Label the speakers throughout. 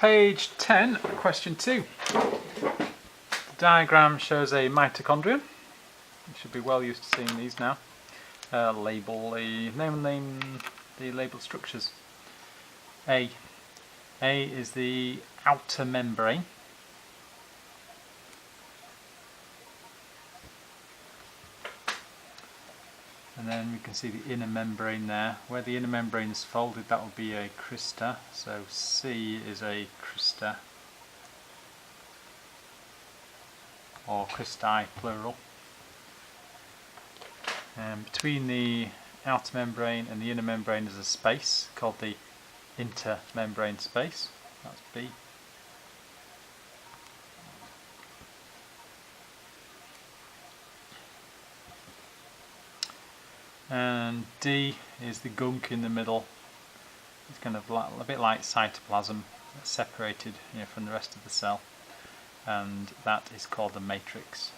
Speaker 1: Page 10, question 2. The diagram shows a mitochondrion. You should be well used to seeing these now. Name the labelled structures. A is the outer membrane. And then we can see the inner membrane there. Where the inner membrane is folded, that will be a crista. So C is a crista, or cristae plural. And between the outer membrane and the inner membrane is a space called the intermembrane space. That's B. And D is the gunk in the middle. It's kind of a bit like cytoplasm, separated from the rest of the cell, and that is called the matrix.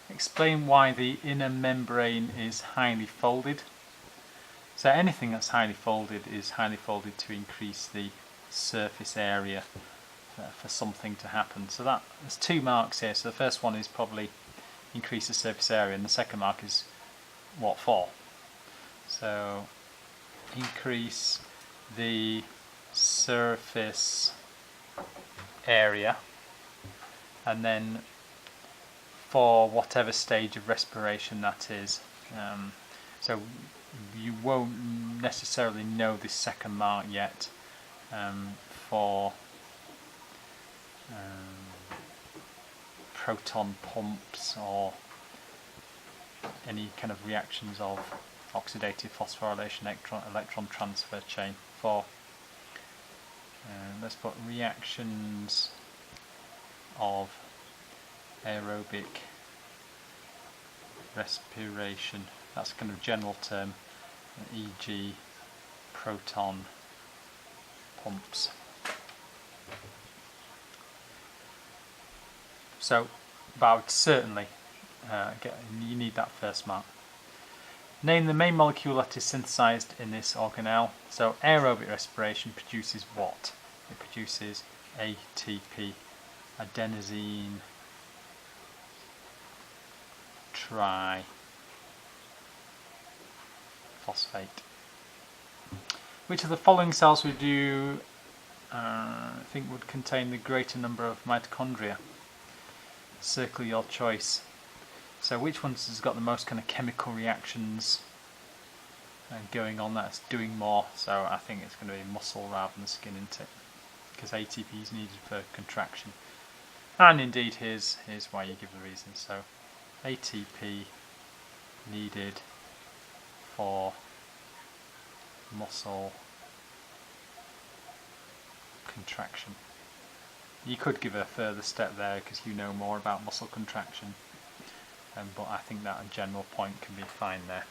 Speaker 1: Explain why the inner membrane is highly folded. So anything that's highly folded is highly folded to increase the surface area for something to happen. So there's 2 marks here. So the first one is probably increase the surface area, and the second mark is what for. So increase the surface area, and then for whatever stage of respiration that is. So you won't necessarily know this second mark yet for proton pumps or any kind of reactions of oxidative phosphorylation electron transfer chain. For let's put reactions of aerobic respiration. That's a kind of general term, e.g. proton pumps. So, but I would certainly you need that first mark. Name the main molecule that is synthesized in this organelle. So aerobic respiration produces what? It produces ATP, adenosine triphosphate. Which of the following cells would you think would contain the greater number of mitochondria? Circle your choice. So which ones has got the most kind of chemical reactions going on, that's doing more? So I think it's going to be muscle rather than skin, isn't it? Because ATP is needed for contraction. And indeed here's why you give the reason. So ATP needed for muscle contraction. You could give a further step there because you know more about muscle contraction, but I think that a general point can be fine there.